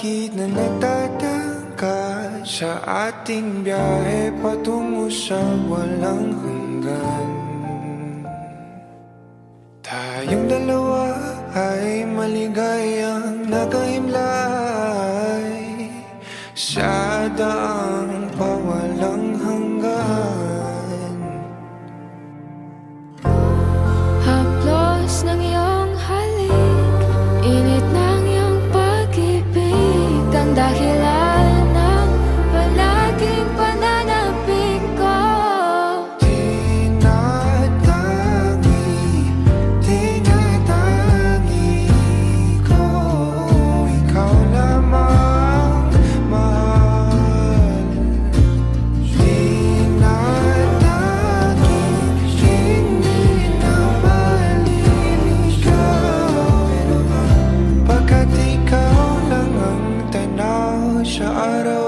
langit na nagtatangka sa ating biyahe patungo sa walang hanggan. Tayong dalawa ay maligayang nakahimlay sa daang pawalang hanggan. Haplos ng iyong halik, init ng iyong pag-ibig, ang dahilan ng palaging pananabik ko. Tinatangi ko, ikaw lamang mahal. Tinatangi, hindi na maliligaw, pagkat ikaw lang ang tanaw sa araw.